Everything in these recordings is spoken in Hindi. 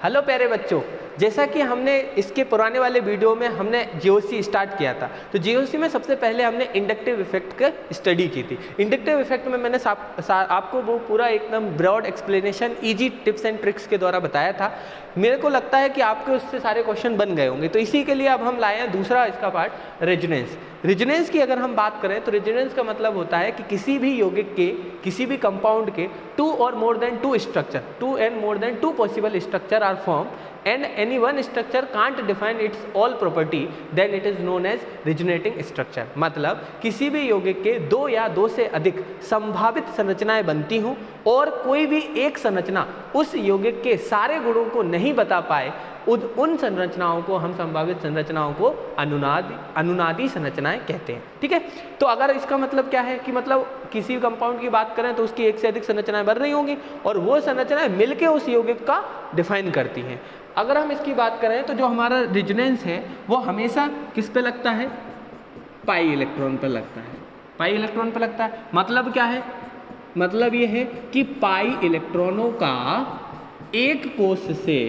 हेलो प्यारे बच्चों, जैसा कि हमने इसके पुराने वाले वीडियो में हमने जीओसी स्टार्ट किया था, तो जीओसी में सबसे पहले हमने इंडक्टिव इफेक्ट का स्टडी की थी। इंडक्टिव इफेक्ट में मैंने आपको वो पूरा एकदम broad explanation easy tips and tricks के द्वारा बताया था। मेरे को लगता है कि आपके उससे सारे क्वेश्चन बन गए होंगे, तो इसी के लिए अब हम लाए हैं दूसरा इसका पार्ट, रेजोनेंस। रेजोनेंस की अगर हम बात करें तो रेजोनेंस का मतलब होता है कि किसी भी यौगिक के, किसी भी कंपाउंड के टू और more than two structure, two and more than two possible structure are form and any one structure can't define its all property, then it is known as resonating structure। मतलब किसी भी यौगिक के दो या दो से अधिक संभावित संरचनाएं बनती हों और कोई भी एक संरचना उस यौगिक के सारे गुणों को नहीं बता पाए, उन संरचनाओं को हम संभावित संरचनाओं को अनुनादी संरचनाएं कहते हैं। ठीक है, तो अगर इसका मतलब क्या है कि मतलब किसी कंपाउंड की बात करें तो उसकी एक से अधिक संरचनाएं बन रही होंगी और वो संरचनाएं मिलकर उस यौगिक का डिफाइन करती हैं। अगर हम इसकी बात करें तो जो हमारा रेजोनेंस है वो हमेशा किस पे लगता है, पाई इलेक्ट्रॉन पर लगता है। पाई इलेक्ट्रॉन पर लगता है, मतलब क्या है, मतलब ये है कि पाई इलेक्ट्रॉनों का एक कोश से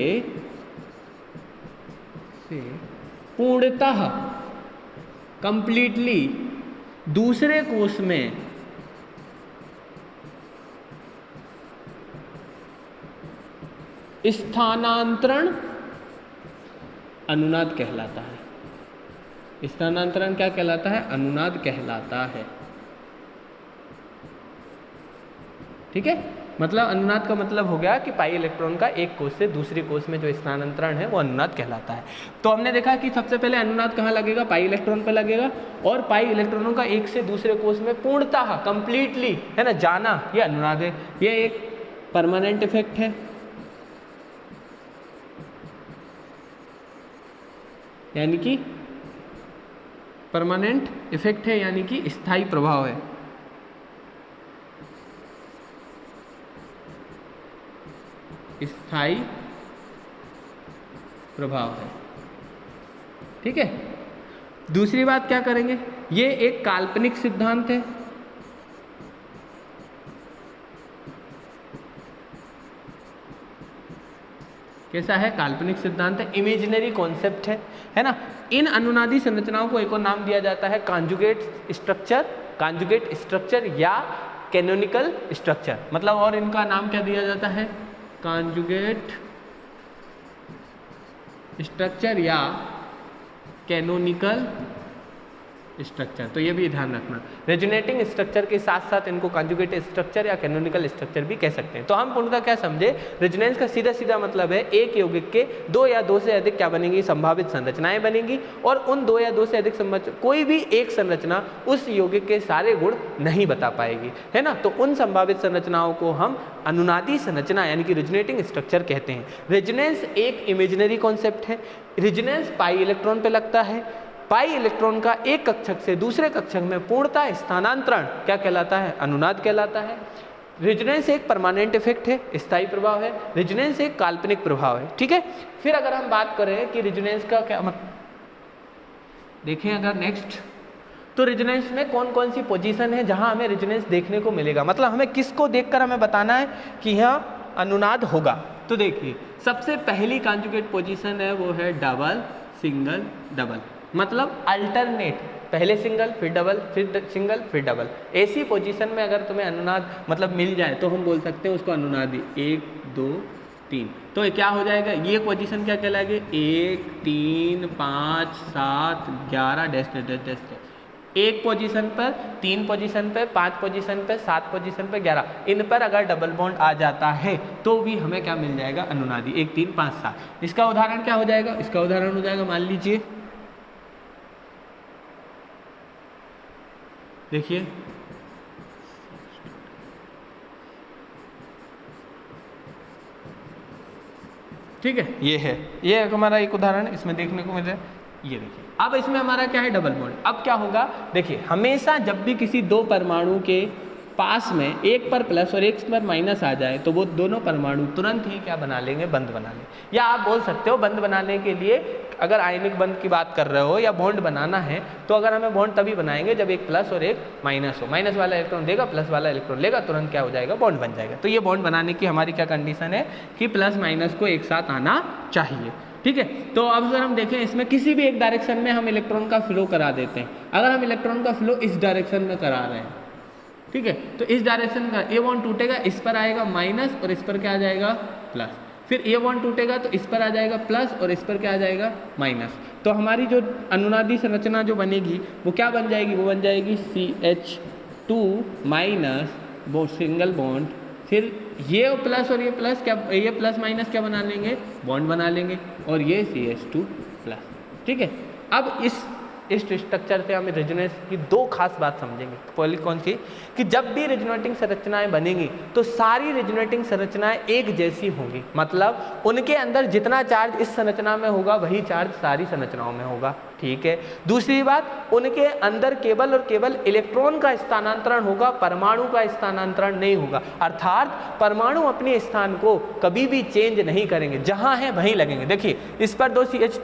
पूर्णतः कंप्लीटली दूसरे कोश में स्थानांतरण अनुनाद कहलाता है। स्थानांतरण क्या कहलाता है, अनुनाद कहलाता है। ठीक है, मतलब अनुनाद का मतलब हो गया कि पाई इलेक्ट्रॉन का एक कोश से दूसरे कोश में जो स्थानांतरण है वो अनुनाद कहलाता है। तो हमने देखा कि सबसे पहले अनुनाद कहाँ लगेगा, पाई इलेक्ट्रॉन पर लगेगा, और पाई इलेक्ट्रॉनों का एक से दूसरे कोश में पूर्णतः कंप्लीटली, है ना, जाना, ये अनुनाद है। ये एक परमानेंट इफेक्ट है, यानी कि परमानेंट इफेक्ट है, यानी कि स्थायी प्रभाव है। स्थायी प्रभाव है। ठीक है, दूसरी बात क्या करेंगे, ये एक काल्पनिक सिद्धांत है। कैसा है, काल्पनिक सिद्धांत है, इमेजिनरी कॉन्सेप्ट है ना। इन अनुनादी संरचनाओं को एक और नाम दिया जाता है कॉन्जुगेट स्ट्रक्चर या कैनोनिकल स्ट्रक्चर। मतलब और इनका नाम क्या दिया जाता है, कॉन्जुगेट स्ट्रक्चर या कैनोनिकल स्ट्रक्चर। तो ये भी ध्यान रखना, रेजोनेटिंग स्ट्रक्चर के साथ साथ इनको कॉन्जुगेट स्ट्रक्चर या कैनोनिकल स्ट्रक्चर भी कह सकते हैं। तो हम पूर्णतः क्या समझे, रेजोनेंस का सीधा सीधा मतलब है एक यौगिक के दो या दो से अधिक क्या बनेंगी, संभावित संरचनाएं बनेंगी, और उन दो या दो से अधिक कोई भी एक संरचना उस यौगिक के सारे गुण नहीं बता पाएगी, है ना। तो उन संभावित संरचनाओं को हम अनुनादी संरचना यानी कि रेजोनेटिंग स्ट्रक्चर कहते हैं। रेजोनेंस एक इमेजिनरी कॉन्सेप्ट है। रेजोनेंस पाई इलेक्ट्रॉन पे लगता है। पाई इलेक्ट्रॉन का एक कक्षक से दूसरे कक्षक में पूर्णतः स्थानांतरण क्या कहलाता है, अनुनाद कहलाता है। रेजोनेंस एक परमानेंट इफेक्ट है, स्थायी प्रभाव है। रेजोनेंस एक काल्पनिक प्रभाव है। ठीक है, फिर अगर हम बात करें कि रेजोनेंस का क्या मतलब, देखें अगर नेक्स्ट, तो रेजोनेंस में कौन कौन सी पोजीशन है जहां हमें रेजोनेंस देखने को मिलेगा, मतलब हमें किसको देखकर हमें बताना है कि यहाँ अनुनाद होगा। तो देखिए, सबसे पहली कॉन्जुगेट पोजीशन है वो है डबल सिंगल डबल, मतलब अल्टरनेट, पहले सिंगल फिर डबल फिर सिंगल फिर डबल। ऐसी पोजीशन में अगर तुम्हें अनुनाद मतलब मिल जाए तो हम बोल सकते हैं उसको अनुनादी 1 2 3। तो क्या हो जाएगा, ये पोजीशन क्या कहलाएगी, 1 3 5 7 11 डैश डैश डैश। एक पोजीशन पर, 3 पोजीशन पे, 5 पोजीशन पे, 7 पोजीशन पे, 11, इन पर अगर डबल बॉन्ड आ जाता है तो भी हमें क्या मिल जाएगा, अनुनादी 1 3 5 7। इसका उदाहरण क्या हो जाएगा, इसका उदाहरण हो जाएगा, मान लीजिए देखिए, ठीक है, ये है, ये हमारा एक उदाहरण इसमें देखने को मिल रहा है। ये देखिए, अब इसमें हमारा क्या है, डबल बॉन्ड। अब क्या होगा, देखिए हमेशा जब भी किसी दो परमाणु के पास में एक पर प्लस और एक पर माइनस आ जाए तो वो दोनों परमाणु तुरंत ही क्या बना लेंगे, बंध बना लेंगे। या आप बोल सकते हो बंध बनाने के लिए अगर आयनिक बंध की बात कर रहे हो या बॉन्ड बनाना है तो अगर हमें बॉन्ड तभी बनाएंगे जब एक प्लस और एक माइनस हो, माइनस वाला इलेक्ट्रॉन देगा प्लस वाला इलेक्ट्रॉन लेगा, तुरंत क्या हो जाएगा, बॉन्ड बन जाएगा। तो ये बॉन्ड बनाने की हमारी क्या कंडीशन है कि प्लस माइनस को एक साथ आना चाहिए, ठीक है। तो अब अगर हम देखें इसमें किसी भी एक डायरेक्शन में हम इलेक्ट्रॉन का फ्लो करा देते हैं, अगर हम इलेक्ट्रॉन का फ्लो इस डायरेक्शन में करा रहे हैं, ठीक है, तो इस डायरेक्शन का ये बॉन्ड टूटेगा, इस पर आएगा माइनस और इस पर क्या आ जाएगा, प्लस। फिर ये बॉन्ड टूटेगा तो इस पर आ जाएगा प्लस और इस पर क्या आ जाएगा, माइनस। तो हमारी जो अनुनादी संरचना जो बनेगी वो क्या बन जाएगी, वो बन जाएगी CH2 माइनस वो सिंगल बॉन्ड, फिर ये प्लस और ये प्लस क्या, ये प्लस माइनस क्या बना लेंगे, बॉन्ड बना लेंगे, और ये CH2 प्लस, ठीक है। अब इस स्ट्रक्चर से हम रेजोनेंस की दो खास बात समझेंगे। पहली कौन सी, कि जब भी रेजोनेटिंग संरचनाएं बनेंगी तो सारी रेजोनेटिंग संरचनाएं एक जैसी होंगी, मतलब उनके अंदर जितना चार्ज इस संरचना में होगा वही चार्ज सारी संरचनाओं में होगा, ठीक है। दूसरी बात, उनके अंदर केवल और केवल इलेक्ट्रॉन का स्थानांतरण होगा, परमाणु का स्थानांतरण नहीं होगा, अर्थात परमाणु अपने स्थान को कभी भी चेंज नहीं करेंगे, जहां है वहीं लगेंगे। देखिए इस पर 2 CH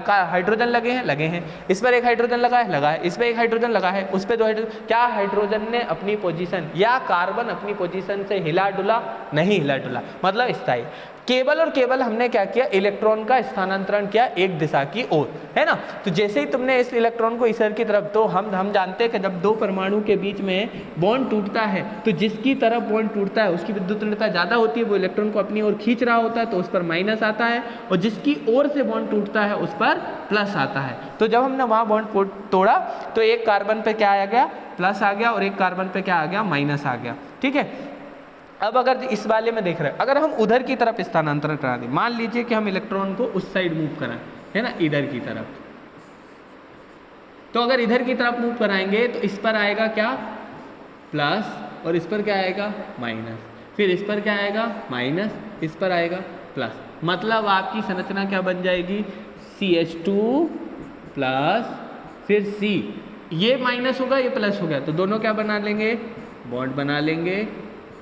का हाइड्रोजन लगे हैं, इस पर एक हाइड्रोजन लगा है, इस पर एक हाइड्रोजन लगा है, उस पर 2 हाइड्रोजन, क्या हाइड्रोजन ने अपनी पोजीशन या कार्बन अपनी पोजीशन से हिला डुला, नहीं हिला डुला, मतलब स्थायी। केवल और केवल हमने क्या किया, इलेक्ट्रॉन का स्थानांतरण किया एक दिशा की ओर, है ना। तो जैसे ही तुमने इस इलेक्ट्रॉन को इधर की तरफ, तो हम जानते हैं कि जब दो परमाणु के बीच में बॉन्ड टूटता है तो जिसकी तरफ बॉन्ड टूटता है उसकी विद्युत ऋणता ज़्यादा होती है, वो इलेक्ट्रॉन को अपनी ओर खींच रहा होता है, तो उस पर माइनस आता है, और जिसकी ओर से बॉन्ड टूटता है उस पर प्लस आता है। तो जब हमने वहाँ बॉन्ड तोड़ा तो एक कार्बन पे क्या आ गया, प्लस आ गया, और एक कार्बन पे क्या आ गया, माइनस आ गया, ठीक है। अब अगर इस वाले में देख रहे हैं, अगर हम उधर की तरफ स्थानांतरण करा दें, मान लीजिए कि हम इलेक्ट्रॉन को उस साइड मूव कराएं, है ना, इधर की तरफ, तो अगर इधर की तरफ मूव कराएंगे तो इस पर आएगा क्या, प्लस, और इस पर क्या आएगा, माइनस, फिर इस पर क्या आएगा, माइनस, इस पर आएगा प्लस, मतलब आपकी संरचना क्या बन जाएगी, CH2 प्लस, फिर C, ये माइनस होगा ये प्लस हो गया, तो दोनों क्या बना लेंगे, बॉन्ड बना लेंगे,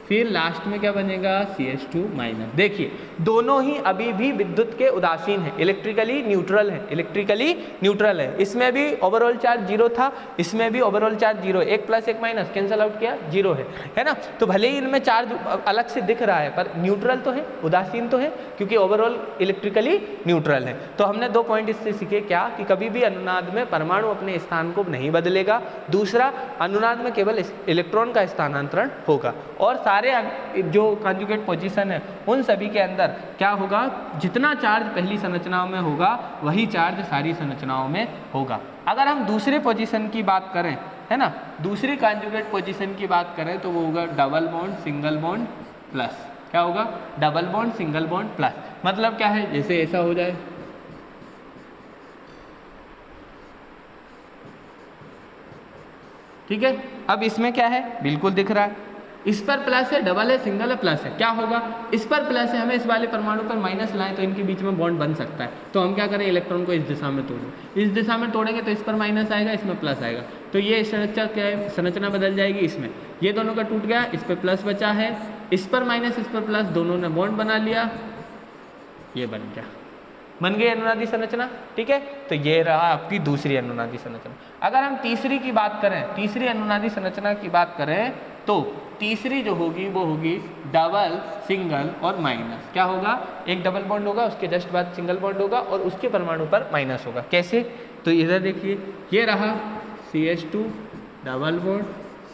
फिर लास्ट में क्या बनेगा, CH2 माइनस। देखिए दोनों ही अभी भी विद्युत के उदासीन है, इलेक्ट्रिकली न्यूट्रल है। इसमें भी ओवरऑल चार्ज 0 था, इसमें भी ओवरऑल चार्ज 0, एक प्लस एक माइनस कैंसिल आउट किया, 0 है ना। तो भले ही इनमें चार्ज अलग से दिख रहा है पर न्यूट्रल तो है, उदासीन तो है, क्योंकि ओवरऑल इलेक्ट्रिकली न्यूट्रल है। तो हमने 2 पॉइंट इससे सीखे, क्या कि कभी भी अनुनाद में परमाणु अपने स्थान को नहीं बदलेगा, दूसरा अनुनाद में केवल इलेक्ट्रॉन का स्थानांतरण होगा, और सारे जो कॉन्जुगेट पोजीशन है उन सभी के अंदर क्या होगा, जितना चार्ज पहली संरचनाओं में होगा वही चार्ज सारी संरचनाओं में होगा। अगर हम दूसरे पोजीशन की बात करें, है ना, दूसरी कॉन्जुगेट पोजीशन की बात करें तो वो होगा double bond single bond plus. क्या होगा, double bond single bond plus, मतलब क्या है, जैसे ऐसा हो जाए, ठीक है। अब इसमें क्या है, बिल्कुल दिख रहा है, इस पर प्लस है, डबल है, सिंगल है, प्लस है, क्या होगा, इस पर प्लस है, हमें इस वाले परमाणु पर माइनस लाएं तो इनके बीच में बॉन्ड बन सकता है, तो हम क्या करें, इलेक्ट्रॉन को इस दिशा में तोड़ें, इस दिशा में तोड़ेंगे तो इस पर माइनस आएगा, इसमें प्लस आएगा, तो ये स्ट्रक्चर क्या है, संरचना बदल जाएगी। इसमें ये दोनों का टूट गया, इस पर प्लस बचा है, इस पर माइनस, इस पर प्लस, दोनों ने बॉन्ड बना लिया, ये बन गई अनुनादी संरचना, ठीक है। तो ये रहा आपकी दूसरी अनुनादी संरचना। अगर हम तीसरी की बात करें, तीसरी अनुनादी संरचना की बात करें तो तीसरी जो होगी वो होगी डबल सिंगल और माइनस। क्या होगा, एक डबल बॉन्ड होगा, उसके जस्ट बाद सिंगल बॉन्ड होगा और उसके परमाणु पर माइनस होगा। कैसे, तो इधर देखिए, ये रहा CH2 double bond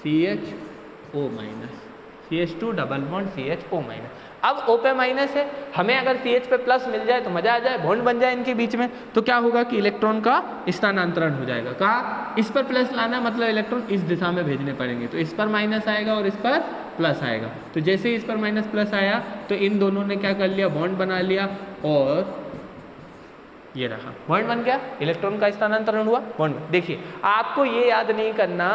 CHO minus, CH2 double bond CHO minus. अब O पे माइनस है, हमें अगर CH पे प्लस मिल जाए तो मजा आ जाए, बॉन्ड बन जाए इनके बीच में, तो क्या होगा कि इलेक्ट्रॉन का स्थानांतरण हो जाएगा। कहाँ, इस पर प्लस लाना, मतलब इलेक्ट्रॉन इस दिशा में भेजने पड़ेंगे, तो इस पर माइनस आएगा और इस पर प्लस आएगा। तो जैसे ही इस पर माइनस प्लस आया तो इन दोनों ने क्या कर लिया, बॉन्ड बना लिया, और ये रहा बॉन्ड बन गया, इलेक्ट्रॉन का स्थानांतरण हुआ, बॉन्ड। देखिए आपको ये याद नहीं करना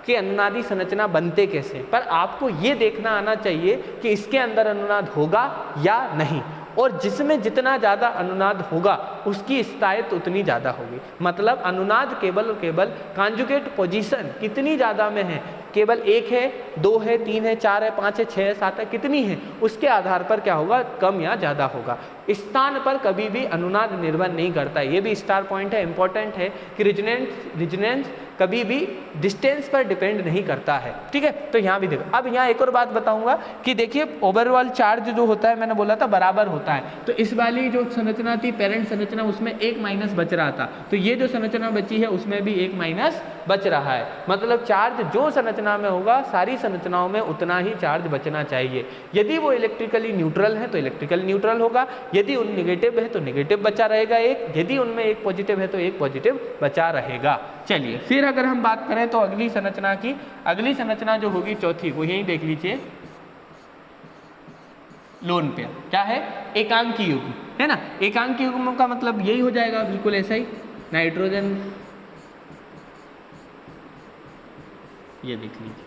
कि अनुनादी संरचना बनते कैसे, पर आपको ये देखना आना चाहिए कि इसके अंदर अनुनाद होगा या नहीं। और जिसमें जितना ज़्यादा अनुनाद होगा उसकी स्थायित्व उतनी ज़्यादा होगी। मतलब अनुनाद केवल और केवल कॉन्जुगेट पोजीशन कितनी ज़्यादा में है, केवल 1 है, 2 है, 3 है, 4 है, 5 है, 6 है, 7 है, कितनी है, उसके आधार पर क्या होगा, कम या ज़्यादा होगा। स्थान पर कभी भी अनुनाद निर्भर नहीं करता है। ये भी स्टार पॉइंट है, इंपॉर्टेंट है कि रिजोनेंस कभी भी डिस्टेंस पर डिपेंड नहीं करता है। ठीक है, तो यहाँ भी देखो। अब यहाँ एक और बात बताऊंगा कि देखिए ओवरऑल चार्ज जो होता है मैंने बोला था बराबर होता है, तो इस वाली जो संरचना थी पेरेंट संरचना उसमें 1 माइनस बच रहा था, तो ये जो संरचना बची है उसमें भी 1 माइनस बच रहा है। मतलब चार्ज जो संरचना में होगा सारी संरचनाओं में उतना ही चार्ज बचना चाहिए। यदि वो इलेक्ट्रिकली न्यूट्रल है तो इलेक्ट्रिकल न्यूट्रल होगा, यदि उन निगेटिव है तो निगेटिव बचा रहेगा एक, यदि उनमें एक पॉजिटिव है तो एक पॉजिटिव बचा रहेगा। चलिए फिर अगर हम बात करें तो अगली संरचना की, अगली संरचना जो होगी चौथी, वो यही देख लीजिए, लोन पेयर। क्या है, एकांकी युग्म है ना। एकांकी युग्म का मतलब यही हो जाएगा, बिल्कुल ऐसा ही, नाइट्रोजन, ये देख लीजिए।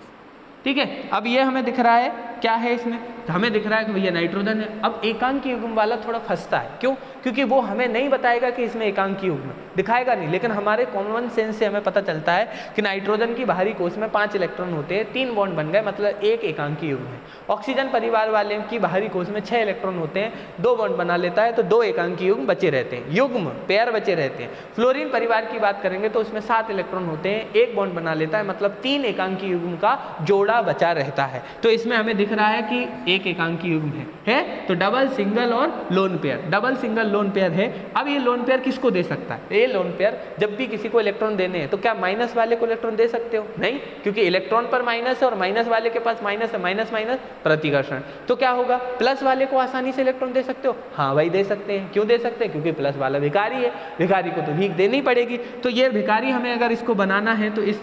ठीक है, अब ये हमें दिख रहा है क्या है इसमें, तो हमें दिख रहा है कि भैया नाइट्रोजन है। अब एकांकी युग्म वाला थोड़ा फंसता है, क्यों, क्योंकि वो हमें नहीं बताएगा कि इसमें एकांकी युग्म दिखाएगा नहीं, लेकिन हमारे कॉमन सेंस से हमें पता चलता है कि नाइट्रोजन की बाहरी कोश में 5 इलेक्ट्रॉन होते हैं, 3 बॉन्ड बन गए, मतलब एक एकांकी युग्म है। ऑक्सीजन परिवार वाले की बाहरी कोश में 6 इलेक्ट्रॉन होते हैं, 2 बॉन्ड बना लेता है, तो 2 एकांकी युग्म बचे रहते हैं, युग्म पेयर बचे रहते हैं। फ्लोरीन परिवार की बात करेंगे तो उसमें 7 इलेक्ट्रॉन होते हैं, 1 बॉन्ड बना लेता है, मतलब 3 एकांकी युग्म का जोड़ा बचा रहता है। तो इसमें हमें दिख रहा है कि एक एकांकी युग्म है तो डबल, सिंगल और lone pair, double, single, lone pair है। अब ये लोन पेयर किसको दे सकता है, ये लोन पेयर जब भी किसी को इलेक्ट्रॉन देने हैं तो क्या माइनस वाले को इलेक्ट्रॉन दे सकते हो, नहीं, क्योंकि इलेक्ट्रॉन पर माइनस है और माइनस वाले के पास माइनस है, माइनस माइनस प्रतिकर्षण। तो क्या होगा, प्लस वाले को आसानी से इलेक्ट्रॉन दे सकते हो, हाँ भाई दे सकते हैं। क्यों दे सकते हैं, क्योंकि प्लस वाला भिखारी है, भिखारी को तो भीख देनी पड़ेगी। तो ये भिखारी हमें अगर इसको बनाना है तो इस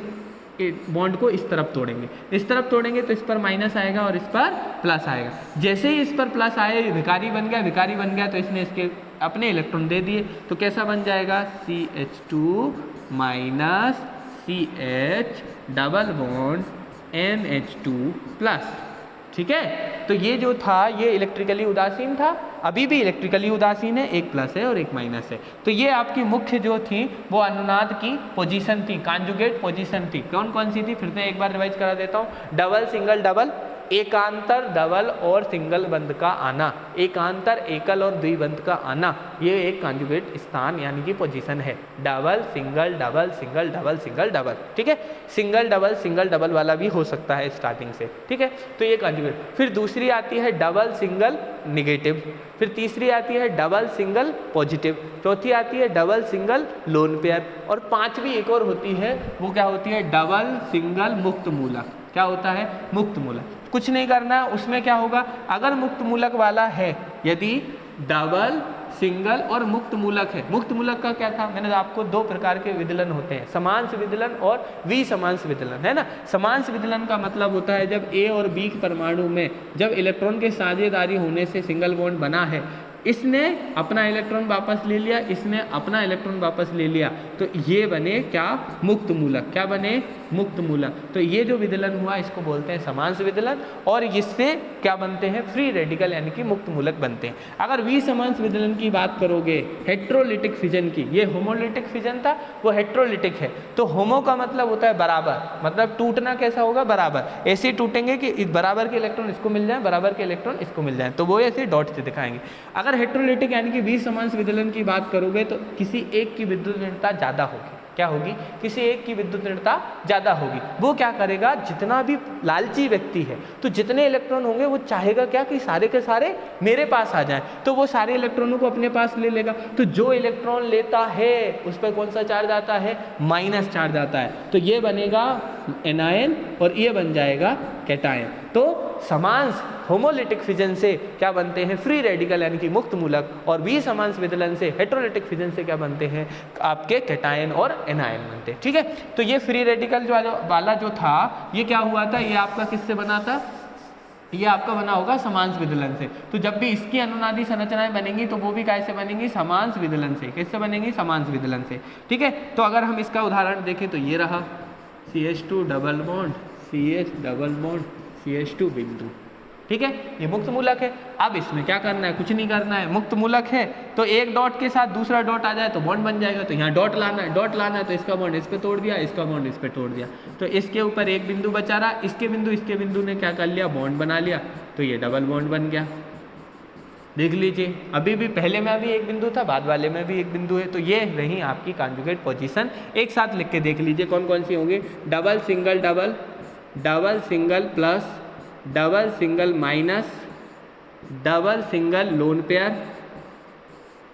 बॉन्ड को इस तरफ तोड़ेंगे, इस तरफ तोड़ेंगे तो इस पर माइनस आएगा और इस पर प्लस आएगा। जैसे ही इस पर प्लस आए भिखारी बन गया, भिखारी बन गया तो इसने इसके अपने इलेक्ट्रॉन दे दिए, तो कैसा बन जाएगा, CH2 minus CH double bond NH2 plus. ठीक है, तो ये जो था ये इलेक्ट्रिकली उदासीन था, अभी भी इलेक्ट्रिकली उदासीन है, एक प्लस है और एक माइनस है। तो ये आपकी मुख्य जो थी वो अनुनाद की पोजीशन थी, कॉन्जुगेट पोजीशन थी। कौन कौन सी थी, फिर से एक बार रिवाइज करा देता हूँ। डबल, सिंगल, डबल, एकांतर डबल और सिंगल बंध का आना, एकांतर एकल और द्विबंध का आना, ये एक कॉन्जुगेट स्थान यानी कि पोजीशन है। Double, single, double, single, double, single, double. ठीक है, सिंगल डबल सिंगल डबल वाला भी हो सकता है स्टार्टिंग से। ठीक है, तो ये कॉन्जुगेट। फिर दूसरी आती है डबल सिंगल निगेटिव, फिर तीसरी आती है डबल सिंगल पॉजिटिव, चौथी आती है डबल सिंगल लोन पेयर, और पांचवी एक और होती है, वो क्या होती है, डबल सिंगल मुक्त मूलक। क्या होता है, मुक्त मूलक। कुछ नहीं करना, उसमें क्या होगा, अगर मुक्त मूलक वाला है, यदि डबल, सिंगल और मुक्त मूलक है। मुक्त मूलक का क्या था, मैंने आपको 2 प्रकार के विदलन होते हैं, समांश विदलन और विसमांश विदलन, है ना। समांश विदलन का मतलब होता है जब A और B परमाणु में जब इलेक्ट्रॉन के साझेदारी होने से सिंगल बॉन्ड बना है, इसने अपना इलेक्ट्रॉन वापस ले लिया, इसने अपना इलेक्ट्रॉन वापस ले लिया, तो ये बने क्या, मुक्त मूलक। क्या बने, मुक्त मूलक। तो ये जो विदलन हुआ इसको बोलते हैं समांश विदलन, और इससे क्या बनते हैं, फ्री रेडिकल यानी कि मुक्त मूलक बनते हैं। अगर विसमांश विदलन की बात करोगे, हेट्रोलिटिक फिजन की, ये होमोलिटिक फिजन था, वो हेट्रोलिटिक है। तो होमो का मतलब होता है बराबर, मतलब टूटना कैसा होगा, बराबर, ऐसे टूटेंगे कि बराबर के इलेक्ट्रॉन इसको मिल जाए, बराबर के इलेक्ट्रॉन इसको मिल जाए, तो वो ऐसे डॉट से दिखाएंगे। अगर हेट्रोलिटिक यानी कि विसमांश विदलन की बात करोगे तो किसी एक की विद्युत ऋणता ज़्यादा होगी। क्या होगी, किसी एक की विद्युत ऋणता ज़्यादा होगी। वो क्या करेगा, जितना भी लालची व्यक्ति है तो जितने इलेक्ट्रॉन होंगे वो चाहेगा क्या कि सारे के सारे मेरे पास आ जाएं, तो वो सारे इलेक्ट्रॉनों को अपने पास ले लेगा। तो जो इलेक्ट्रॉन लेता है उस पर कौन सा चार्ज आता है, माइनस चार्ज आता है, तो ये बनेगा एनायन और ये बन जाएगा कैटायन। तो समांश होमोलिटिक फिजन से क्या बनते हैं, फ्री रेडिकल यानी कि मुक्त मूलक, और विसमांश विदलन से हेट्रोलिटिक फिजन से क्या बनते हैं, आपके कैटायन और एनायन बनते हैं। ठीक है, तो ये फ्री रेडिकल वाला जो था ये क्या हुआ था, ये आपका किससे बना था, ये आपका बना होगा समांश विदलन से। तो जब भी इसकी अनुनादी संरचनाएं बनेंगी तो वो भी कैसे बनेंगी, समांश विदलन से। किससे बनेंगी, समांश विदलन से। ठीक है, तो अगर हम इसका उदाहरण देखें तो ये रहा, CH2 double bond CH double bond CH2 बिंदु, ठीक है, ये मुक्त मूलक है। अब इसमें क्या करना है, कुछ नहीं करना है, मुक्त मूलक है तो एक डॉट के साथ दूसरा डॉट आ जाए तो बॉन्ड बन जाएगा। तो यहाँ डॉट लाना है, डॉट लाना है तो इसका बॉन्ड इस पे तोड़ दिया, इसका बॉन्ड इस पे तोड़ दिया, तो इसके ऊपर एक बिंदु बचा रहा, इसके बिंदु ने क्या कर लिया, बॉन्ड बना लिया, तो ये डबल बॉन्ड बन गया। देख लीजिए, अभी भी पहले में अभी एक बिंदु था, बाद वाले में भी एक बिंदु है, तो ये रही आपकी कॉन्जुगेट पोजीशन। एक साथ लिख के देख लीजिए कौन कौन सी होंगी, double single double, double single plus, double single minus, double single lone pair,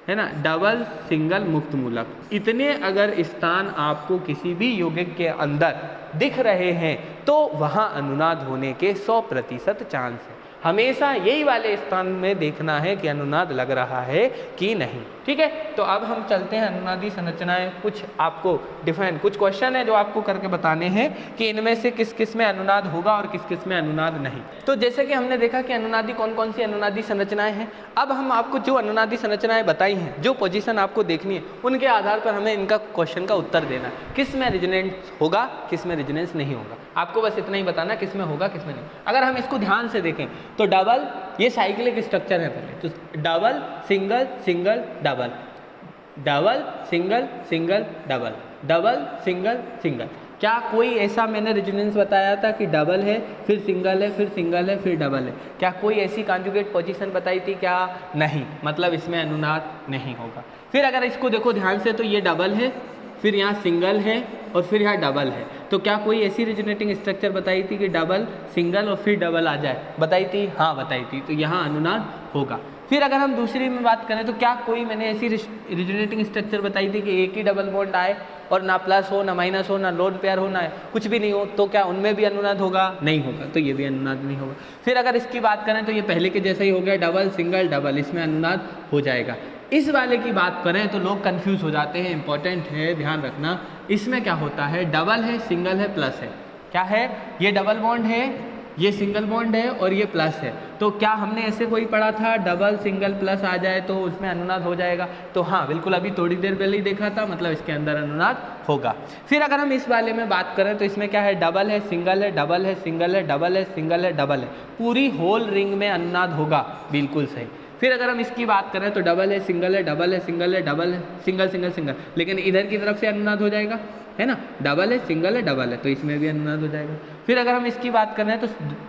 है ना, डबल सिंगल मुक्त मूलक। इतने अगर स्थान आपको किसी भी यौगिक के अंदर दिख रहे हैं तो वहाँ अनुनाद होने के 100% चांस है। हमेशा यही वाले स्थान में देखना है कि अनुनाद लग रहा है कि नहीं। ठीक है, तो अब हम चलते हैं अनुनादी संरचनाएं, कुछ आपको डिफाइन, कुछ क्वेश्चन है जो आपको करके बताने हैं कि इनमें से किस किस में अनुनाद होगा और किस किस में अनुनाद नहीं। तो जैसे कि हमने देखा कि अनुनादी कौन कौन सी अनुनादी संरचनाएं हैं, अब हम आपको जो अनुनादी संरचनाएं बताई हैं, जो पोजीशन आपको देखनी है, उनके आधार पर हमें इनका क्वेश्चन का उत्तर देना है, किस में रेजोनेंस होगा, किस में रेजोनेंस नहीं होगा। आपको बस इतना ही बताना किस में होगा, किस में नहीं। अगर हम इसको ध्यान से देखें तो डबल, ये साइक्लिक स्ट्रक्चर है पहले, तो double single single double, double single single double, double single single. क्या कोई ऐसा मैंने रेजोनेंस बताया था कि डबल है फिर सिंगल है फिर सिंगल है फिर डबल है? क्या कोई ऐसी कॉन्जुगेट पोजीशन बताई थी? क्या नहीं, मतलब इसमें अनुनाद नहीं होगा। फिर अगर इसको देखो ध्यान से तो ये डबल है, फिर यहाँ सिंगल है और फिर यहाँ डबल है, तो क्या कोई ऐसी रेजोनेटिंग स्ट्रक्चर बताई थी कि डबल सिंगल और फिर डबल आ जाए? बताई थी, हाँ बताई थी, तो यहाँ अनुनाद होगा। फिर अगर हम दूसरी में बात करें तो क्या कोई मैंने ऐसी रेजोनेटिंग स्ट्रक्चर बताई थी कि एक ही डबल बॉन्ड आए और ना प्लस हो ना माइनस हो ना लोन पेयर हो ना कुछ भी नहीं हो, तो क्या उनमें भी अनुनाद होगा? नहीं होगा, तो ये भी अनुनाद नहीं होगा। फिर अगर इसकी बात करें तो ये पहले के जैसा ही हो गया, डबल सिंगल डबल, इसमें अनुनाद हो जाएगा। इस वाले की बात करें तो लोग कंफ्यूज हो जाते हैं, इंपॉर्टेंट है ध्यान रखना। इसमें क्या होता है, डबल है, सिंगल है, प्लस है। क्या है, ये डबल बॉन्ड है, ये सिंगल बॉन्ड है और ये प्लस है, तो क्या हमने ऐसे कोई पढ़ा था डबल सिंगल प्लस आ जाए तो उसमें अनुनाद हो जाएगा? तो हाँ बिल्कुल, अभी थोड़ी देर पहले ही देखा था, मतलब इसके अंदर अनुनाद होगा। फिर अगर हम इस वाले में बात करें तो इसमें क्या है, डबल है, सिंगल है, डबल है, सिंगल है, डबल है, सिंगल है, डबल है, पूरी होल रिंग में अनुनाद होगा, बिल्कुल सही। फिर अगर हम इसकी बात करें तो डबल है, सिंगल है, डबल है, सिंगल है, डबल है, सिंगल सिंगल सिंगल, लेकिन इधर की तरफ से अनुनाद हो जाएगा, है ना, डबल है, सिंगल है, डबल है, तो इसमें भी अनुनाद हो जाएगा। फिर अगर हम इसकी बात करें तो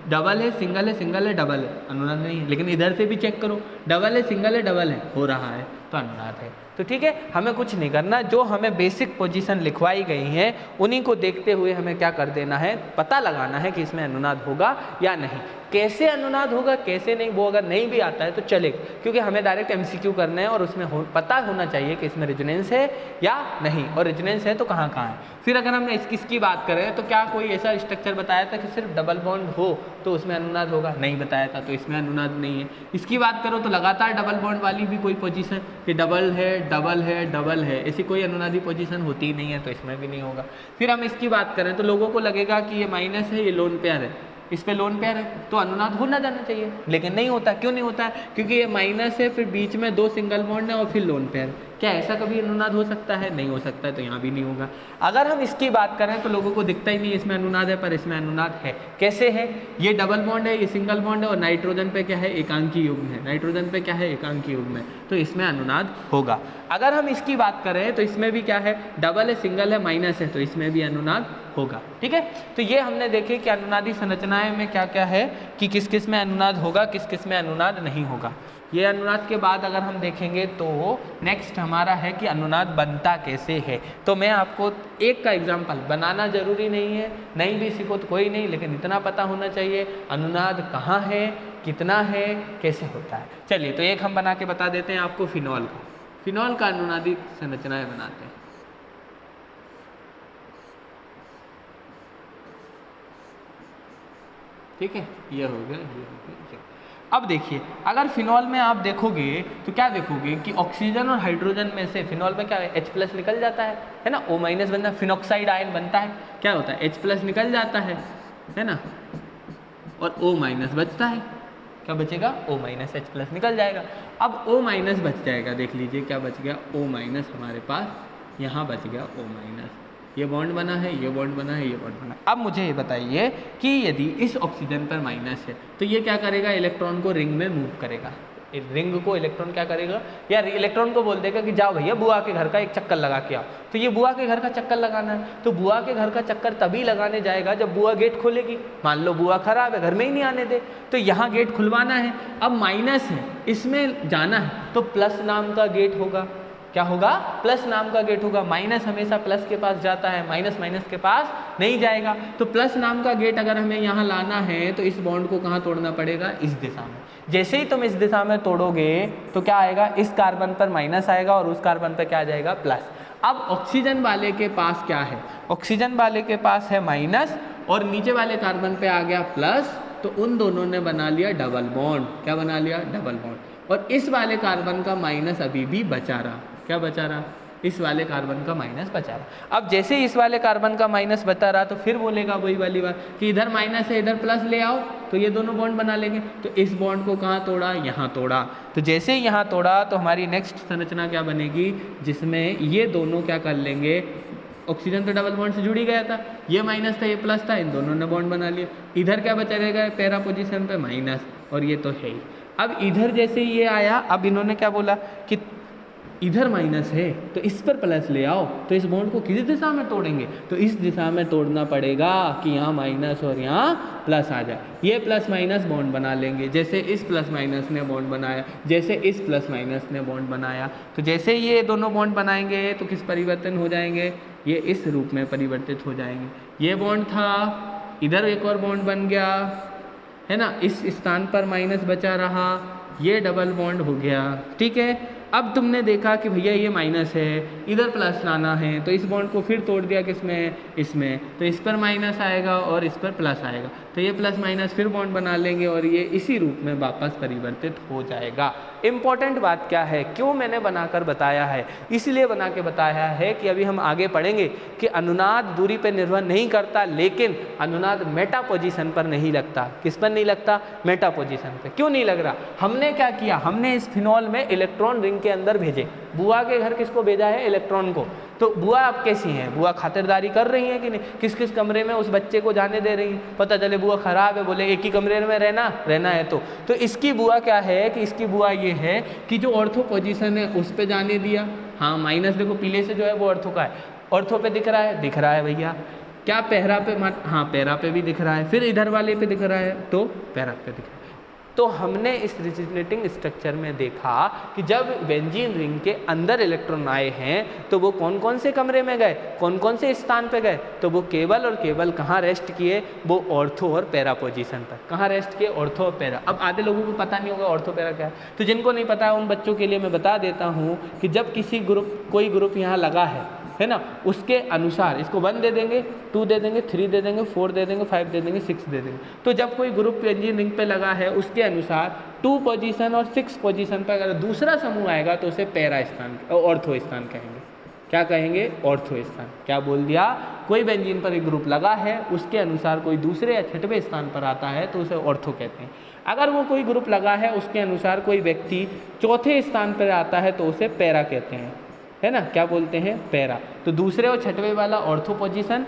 डबल है, सिंगल है, सिंगल है, डबल है, अनुनाद नहीं है, लेकिन इधर से भी चेक करो, डबल है, सिंगल है, डबल है, हो रहा है, तो अनुनाद है। तो ठीक है, हमें कुछ नहीं करना, जो हमें बेसिक पोजीशन लिखवाई गई हैं उन्हीं को देखते हुए हमें क्या कर देना है, पता लगाना है कि इसमें अनुनाद होगा या नहीं। कैसे अनुनाद होगा कैसे नहीं, वो अगर नहीं भी आता है तो चलेगा, क्योंकि हमें डायरेक्ट एमसीक्यू करना है और उसमें पता होना चाहिए कि इसमें रेजोनेंस है या नहीं, और रेजोनेंस है तो कहाँ कहाँ है। फिर अगर हमने इसकी बात करें तो क्या कोई ऐसा स्ट्रक्चर बताया था कि सिर्फ डबल बॉन्ड हो तो उसमें अनुनाद होगा? नहीं बताया था, तो इसमें अनुनाद नहीं है। इसकी बात करो तो लगातार डबल बॉन्ड वाली भी कोई पोजीशन कि डबल है डबल है डबल है, ऐसी कोई अनुनादी पोजीशन होती ही नहीं है, तो इसमें भी नहीं होगा। फिर हम इसकी बात करें तो लोगों को लगेगा कि ये माइनस है, ये लोन पेयर है, इस पे लोन पेयर है, तो अनुनाद होना जाना चाहिए, लेकिन नहीं होता। क्यों नहीं होता है? क्योंकि ये माइनस है, फिर बीच में दो सिंगल बॉन्ड है और फिर लोन पेयर। क्या ऐसा कभी अनुनाद हो सकता है? नहीं हो सकता है, तो यहाँ भी नहीं होगा। अगर हम इसकी बात करें तो लोगों को दिखता ही नहीं इसमें अनुनाद है, पर इसमें अनुनाद है। कैसे है? ये डबल बॉन्ड है, ये सिंगल बॉन्ड है और नाइट्रोजन पे क्या है, एकांकी युग्म है, नाइट्रोजन पे क्या है, एकांकी युग्म है, तो इसमें अनुनाद होगा। अगर हम इसकी बात करें तो इसमें भी क्या है, डबल है, सिंगल है, माइनस है, तो इसमें भी अनुनाद होगा। ठीक है, तो ये हमने देखे कि अनुनादी संरचनाएं में क्या क्या है कि किस किस में अनुनाद होगा, किस किस में अनुनाद नहीं होगा। ये अनुनाद के बाद अगर हम देखेंगे तो नेक्स्ट हमारा है कि अनुनाद बनता कैसे है। तो मैं आपको एक का एग्जाम्पल, बनाना जरूरी नहीं है, नहीं भी सीखो तो कोई नहीं, लेकिन इतना पता होना चाहिए अनुनाद कहाँ है, कितना है, कैसे होता है। चलिए, तो एक हम बना के बता देते हैं आपको, फिनॉल का। फिनॉल का अनुनादी संरचनाएं बनाते हैं। ठीक है, ये हो गया, ये हो गया। अब देखिए, अगर फिनॉल में आप देखोगे तो क्या देखोगे कि ऑक्सीजन और हाइड्रोजन में से फिनॉल में क्या है, H+ निकल जाता है ना, O- बनता है, फिनॉक्साइड आयन बनता है। क्या होता है, H+ निकल जाता है ना, और O- बचता है। क्या बचेगा, O- H+ निकल जाएगा। अब O- बच जाएगा, देख लीजिए क्या बच गया, O- हमारे पास यहाँ बच गया O-। ये बॉन्ड बना है, ये बॉन्ड बना है, ये बॉन्ड बना है। अब मुझे ये बताइए कि यदि इस ऑक्सीजन पर माइनस है तो ये क्या करेगा, इलेक्ट्रॉन को रिंग में मूव करेगा। रिंग को इलेक्ट्रॉन क्या करेगा, या इलेक्ट्रॉन को बोल देगा कि जाओ भैया बुआ के घर का एक चक्कर लगा के आओ। तो ये बुआ के घर का चक्कर लगाना है, तो बुआ के घर का चक्कर तभी लगाने जाएगा जब बुआ गेट खोलेगी। मान लो बुआ खराब है, घर में ही नहीं आने दे, तो यहाँ गेट खुलवाना है। अब माइनस है, इसमें जाना है तो प्लस नाम का गेट होगा। क्या होगा, प्लस नाम का गेट होगा। माइनस हमेशा प्लस के पास जाता है, माइनस माइनस के पास नहीं जाएगा। तो प्लस नाम का गेट अगर हमें यहाँ लाना है तो इस बॉन्ड को कहाँ तोड़ना पड़ेगा, इस दिशा में। जैसे ही तुम इस दिशा में तोड़ोगे तो क्या आएगा, इस कार्बन पर माइनस आएगा और उस कार्बन पर क्या आ जाएगा, प्लस। अब ऑक्सीजन वाले के पास क्या है, ऑक्सीजन वाले के पास है माइनस और नीचे वाले कार्बन पे आ गया प्लस, तो उन दोनों ने बना लिया डबल बॉन्ड। क्या बना लिया, डबल बॉन्ड। और इस वाले कार्बन का माइनस अभी भी बचा रहा। क्या बचा रहा, इस वाले कार्बन का माइनस बचा रहा। अब जैसे इस वाले कार्बन का माइनस बता रहा तो फिर बोलेगा वही वाली बात कि इधर माइनस है इधर प्लस ले आओ, तो ये दोनों बॉन्ड बना लेंगे। तो इस बॉन्ड को कहाँ तोड़ा, यहाँ तोड़ा। तो जैसे ही यहाँ तोड़ा तो हमारी नेक्स्ट संरचना क्या बनेगी, जिसमें ये दोनं क्या कर लेंगे, ऑक्सीजन तो डबल बॉन्ड से जुड़ ही गया था, ये माइनस था ये प्लस था, इन दोनों ने बॉन्ड बना लिया। इधर क्या बचा रहेगा, पैरा पोजीशन पे माइनस, और ये तो है ही। अब इधर जैसे ये आया, अब इन्होंने क्या बोला कि इधर माइनस है तो इस पर प्लस ले आओ, तो इस बॉन्ड को किस दिशा में तोड़ेंगे, तो इस दिशा में तोड़ना पड़ेगा कि यहाँ माइनस और यहाँ प्लस आ जाए। ये प्लस माइनस बॉन्ड बना लेंगे, जैसे इस प्लस माइनस ने बॉन्ड बनाया, जैसे इस प्लस माइनस ने बॉन्ड बनाया। तो जैसे ये दोनों बॉन्ड बनाएंगे तो किस परिवर्तन हो जाएंगे, ये इस रूप में परिवर्तित हो जाएंगे। ये बॉन्ड था, इधर एक और बॉन्ड बन गया है ना, इस स्थान पर माइनस बचा रहा, ये डबल बॉन्ड हो गया। ठीक है, अब तुमने देखा कि भैया ये माइनस है, इधर प्लस लाना है, तो इस बॉन्ड को फिर तोड़ दिया किसमें, इसमें। तो इस पर माइनस आएगा और इस पर प्लस आएगा, तो ये प्लस माइनस फिर बॉन्ड बना लेंगे और ये इसी रूप में वापस परिवर्तित हो जाएगा। इम्पॉर्टेंट बात क्या है, क्यों मैंने बनाकर बताया है, इसलिए बना के बताया है कि अभी हम आगे पढ़ेंगे कि अनुनाद दूरी पर निर्भर नहीं करता, लेकिन अनुनाद मेटा पोजीशन पर नहीं लगता। किस पर नहीं लगता, मेटा पोजीशन पर। क्यों नहीं लग रहा, हमने क्या किया, हमने इस फिनॉल में इलेक्ट्रॉन रिंग के अंदर भेजे। बुआ के घर किसको भेजा है, इलेक्ट्रॉन को। तो बुआ अब कैसी हैं, बुआ खातिरदारी कर रही हैं कि नहीं, किस किस कमरे में उस बच्चे को जाने दे रही हैं। पता चले बुआ खराब है, बोले एक ही कमरे में रहना है। तो इसकी बुआ क्या है कि इसकी बुआ ये है कि जो ऑर्थो पोजीशन है उस पे जाने दिया। हाँ, माइनस देखो पीले से जो है वो ऑर्थो का है, ऑर्थो पे दिख रहा है भैया। क्या पैरा पे, हाँ पैरा पे भी दिख रहा है, फिर इधर वाले पे दिख रहा है तो पैरा पे दिख रहा है। तो हमने इस रेजोनेटिंग स्ट्रक्चर में देखा कि जब बेंजीन रिंग के अंदर इलेक्ट्रॉन आए हैं तो वो कौन कौन से कमरे में गए, कौन कौन से स्थान पे गए, तो वो केवल और केवल कहाँ रेस्ट किए, वो ऑर्थो और पैरा पोजीशन पर। कहाँ रेस्ट किए, ऑर्थो और पैरा। अब आधे लोगों को पता नहीं होगा ऑर्थो पैरा क्या है, तो जिनको नहीं पता है उन बच्चों के लिए मैं बता देता हूँ कि जब कोई ग्रुप यहाँ लगा है ना, उसके अनुसार इसको 1 दे देंगे, 2 दे देंगे, 3 दे देंगे, 4 दे देंगे, 5 दे देंगे, 6 दे देंगे। तो जब कोई ग्रुप बेंजीन रिंग पे लगा है उसके अनुसार 2 पोजीशन और 6 पोजीशन पर अगर दूसरा समूह आएगा तो उसे पैरा स्थान, ऑर्थो स्थान कहेंगे। क्या कहेंगे, ऑर्थो स्थान। क्या बोल दिया, कोई बेंजीन पर एक ग्रुप लगा है उसके अनुसार कोई दूसरे या छठवें स्थान पर आता है तो उसे ऑर्थो कहते हैं। अगर वो कोई ग्रुप लगा है उसके अनुसार कोई व्यक्ति चौथे स्थान पर आता है तो उसे पैरा कहते हैं, है ना। क्या बोलते हैं, पैरा। तो दूसरे और छठवें वाला ऑर्थो पोजीशन,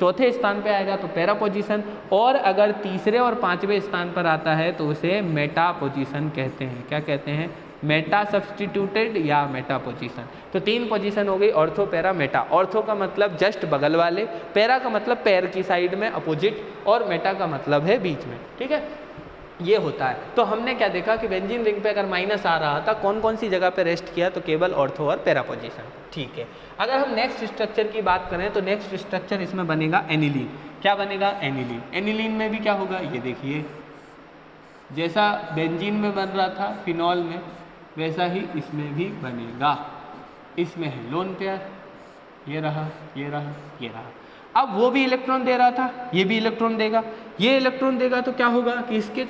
चौथे स्थान पे आएगा तो पैरा पोजीशन, और अगर तीसरे और पांचवें स्थान पर आता है तो उसे मेटा पोजीशन कहते हैं। क्या कहते हैं, मेटा सब्सटीट्यूटेड या मेटा पोजीशन। तो 3 पोजीशन हो गई, ऑर्थो पैरा मेटा। ऑर्थो का मतलब जस्ट बगल वाले, पैरा का मतलब पैर की साइड में अपोजिट, और मेटा का मतलब है बीच में। ठीक है, ये होता है। तो हमने क्या देखा कि बेंजीन रिंग पे अगर माइनस आ रहा था कौन कौन सी जगह पे रेस्ट किया, तो केवल ऑर्थो और पैरा पोजीशन। ठीक है, अगर हम नेक्स्ट स्ट्रक्चर की बात करें तो नेक्स्ट स्ट्रक्चर इसमें बनेगा एनिलीन। क्या बनेगा, एनिलीन। एनिलीन में भी क्या होगा, ये देखिए जैसा बेंजीन में बन रहा था फिनॉल में वैसा ही इसमें भी बनेगा। इसमें है लोन पेयर, ये रहा, ये रहा, ये रहा। अब वो भी इलेक्ट्रॉन दे रहा था, ये भी इलेक्ट्रॉन देगा, ये इलेक्ट्रॉन देगा, तो क्या होगा कि इसके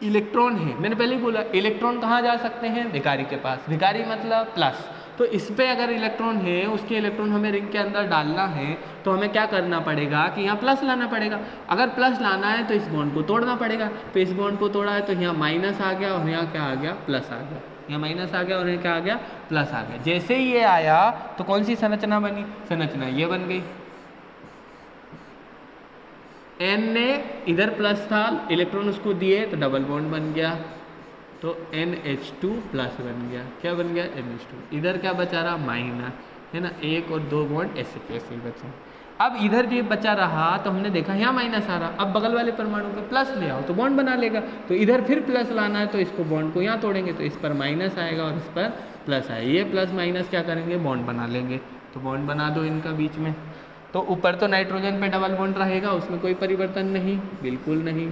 इलेक्ट्रॉन है, मैंने पहले ही बोला इलेक्ट्रॉन कहाँ जा सकते हैं, भिखारी के पास। भिखारी मतलब प्लस। तो इस पे अगर इलेक्ट्रॉन है, उसके इलेक्ट्रॉन हमें रिंग के अंदर डालना है तो हमें क्या करना पड़ेगा कि यहाँ प्लस लाना पड़ेगा। अगर प्लस लाना है तो इस बॉन्ड को तोड़ना पड़ेगा। तो इस बॉन्ड को तोड़ा है तो यहाँ माइनस आ गया और यहाँ क्या आ गया, प्लस आ गया। यहाँ माइनस आ गया और यहाँ क्या आ गया, प्लस आ गया। जैसे ही ये आया तो कौन सी संरचना बनी, संरचना ये बन गई। N ने इधर प्लस था, इलेक्ट्रॉन उसको दिए तो डबल बॉन्ड बन गया, तो NH2 प्लस बन गया। क्या बन गया? NH2। इधर क्या बचा रहा? माइनस, है ना, एक और दो बॉन्ड ऐसे कैसे बचे। अब इधर जो बचा रहा तो हमने देखा यहाँ माइनस आ रहा, अब बगल वाले परमाणु पे प्लस ले आओ तो बॉन्ड बना लेगा, तो इधर फिर प्लस लाना है तो इसको बॉन्ड को यहाँ तोड़ेंगे तो इस पर माइनस आएगा और इस पर प्लस आएगा, ये प्लस माइनस क्या करेंगे? बॉन्ड बना लेंगे। तो बॉन्ड बना दो इनका बीच में, तो ऊपर तो नाइट्रोजन पे डबल बॉन्ड रहेगा, उसमें कोई परिवर्तन नहीं, बिल्कुल नहीं।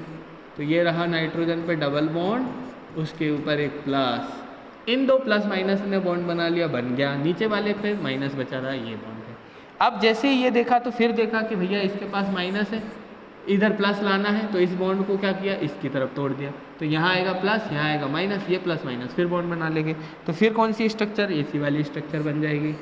तो ये रहा नाइट्रोजन पे डबल बॉन्ड, उसके ऊपर एक प्लस, इन दो प्लस माइनस ने बॉन्ड बना लिया, बन गया। नीचे वाले पे माइनस बचा रहा, ये बॉन्ड है। अब जैसे ही ये देखा तो फिर देखा कि भैया इसके पास माइनस है, इधर प्लस लाना है, तो इस बॉन्ड को क्या किया? इसकी तरफ तोड़ दिया, तो यहाँ आएगा प्लस, यहाँ आएगा माइनस, ये प्लस माइनस फिर बॉन्ड बना लेंगे, तो फिर कौन सी स्ट्रक्चर? एसी वाली स्ट्रक्चर बन जाएगी।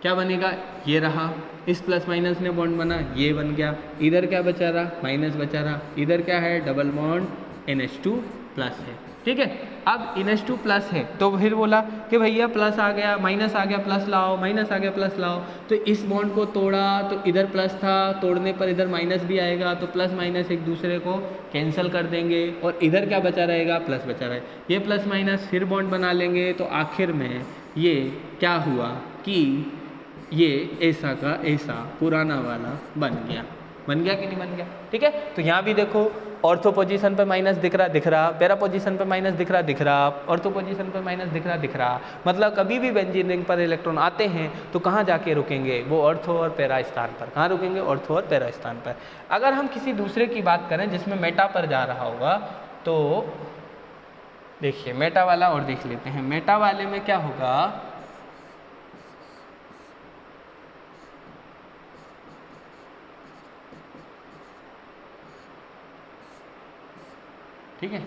क्या बनेगा? ये रहा, इस प्लस माइनस ने बॉन्ड बना, ये बन गया। इधर क्या बचा रहा? माइनस बचा रहा। इधर क्या है? डबल बॉन्ड NH2 प्लस है, ठीक है। अब NH2 प्लस है तो फिर बोला कि भैया प्लस आ गया, माइनस आ गया, प्लस लाओ, माइनस आ गया, प्लस लाओ। तो इस बॉन्ड को तोड़ा तो इधर प्लस था, तोड़ने पर इधर माइनस भी आएगा, तो प्लस माइनस एक दूसरे को कैंसिल कर देंगे और इधर क्या बचा रहेगा? प्लस बचा रहेगा। ये प्लस माइनस फिर बॉन्ड बना लेंगे, तो आखिर में ये क्या हुआ कि ये ऐसा का ऐसा पुराना वाला बन गया कि नहीं बन गया? ठीक है। तो यहाँ भी देखो, ऑर्थो पोजीशन पे माइनस दिख रहा, पैरा पोजीशन पे माइनस दिख रहा, ऑर्थो पोजीशन पे माइनस दिख रहा। मतलब कभी भी बेंजीन रिंग पर इलेक्ट्रॉन आते हैं तो कहाँ जाके रुकेंगे? वो ऑर्थो और पैरा स्थान पर। कहाँ रुकेंगे? ऑर्थो और पैरा स्थान पर। अगर हम किसी दूसरे की बात करें जिसमें मेटा पर जा रहा होगा, तो देखिए मेटा वाला और देख लेते हैं। मेटा वाले में क्या होगा? ठीक है,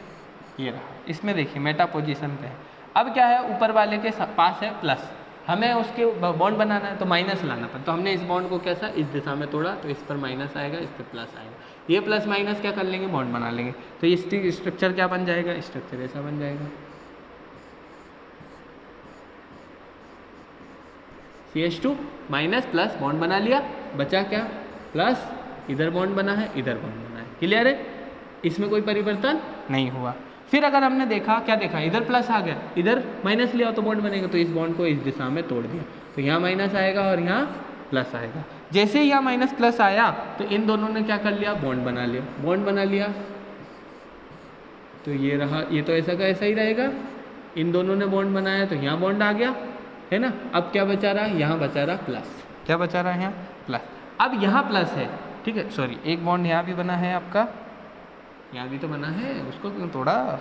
ये रहा। इसमें देखिए मेटा पोजीशन पे है। अब क्या है? ऊपर वाले के पास है प्लस, हमें उसके बॉन्ड बनाना है तो माइनस लाना पड़ता। तो हमने इस बॉन्ड को कैसा इस दिशा में तोड़ा, तो इस पर माइनस आएगा, इस पर प्लस आएगा। ये प्लस माइनस क्या कर लेंगे? बॉन्ड बना लेंगे। तो ये स्ट्रक्चर क्या बन जाएगा? स्ट्रक्चर ऐसा बन जाएगा, CH2 माइनस प्लस बॉन्ड बना लिया, बचा क्या? प्लस, इधर बॉन्ड बना है, इधर बॉन्ड बना है। क्लियर है? इसमें कोई परिवर्तन नहीं हुआ। फिर अगर हमने देखा, क्या देखा? इधर प्लस आ गया, इधर माइनस लिया तो बॉन्ड बनेगा, तो इस बॉन्ड को इस दिशा में तोड़ दिया, तो यहाँ माइनस आएगा और यहाँ प्लस आएगा। जैसे ही यहाँ माइनस प्लस आया तो इन दोनों ने क्या कर लिया? बॉन्ड बना लिया। बॉन्ड बना लिया तो ये रहा, ये तो ऐसा का ऐसा ही रहेगा। इन दोनों ने बॉन्ड बनाया तो यहाँ बॉन्ड आ गया, है ना। अब क्या बचा रहा? यहाँ बचा रहा प्लस। क्या बचा रहा है? यहाँ प्लस। अब यहाँ प्लस है, ठीक है, सॉरी, एक बॉन्ड यहाँ भी बना है आपका, यहाँ भी तो बना है, उसको क्यों तोड़ा?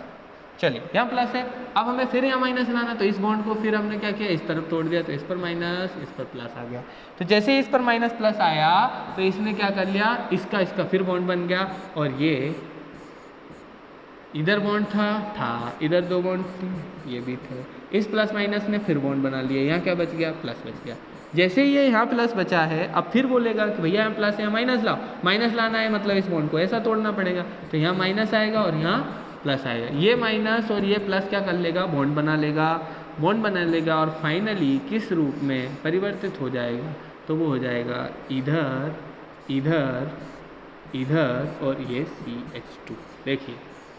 चलिए, यहाँ प्लस है। अब हमें फिर यहाँ माइनस लाना, तो इस बॉन्ड को फिर हमने क्या किया? इस तरफ तोड़ दिया, तो इस पर माइनस, इस पर प्लस आ गया। तो जैसे ही इस पर माइनस प्लस आया तो इसने क्या कर लिया? इसका फिर बॉन्ड बन गया, और ये इधर बॉन्ड था, इधर दो बॉन्ड थे, ये भी थे। इस प्लस माइनस ने फिर बॉन्ड बना लिया, यहाँ क्या बच गया? प्लस बच गया। जैसे ही ये यहाँ प्लस बचा है, अब फिर बोलेगा कि भैया यहाँ प्लस है, यहाँ माइनस लाओ। माइनस लाना है मतलब इस बॉन्ड को ऐसा तोड़ना पड़ेगा, तो यहाँ माइनस आएगा और यहाँ प्लस आएगा। ये माइनस और ये प्लस क्या कर लेगा? बॉन्ड बना लेगा, और फाइनली किस रूप में परिवर्तित हो जाएगा? तो वो हो जाएगा इधर, इधर, इधर, और ये CH2। देखिए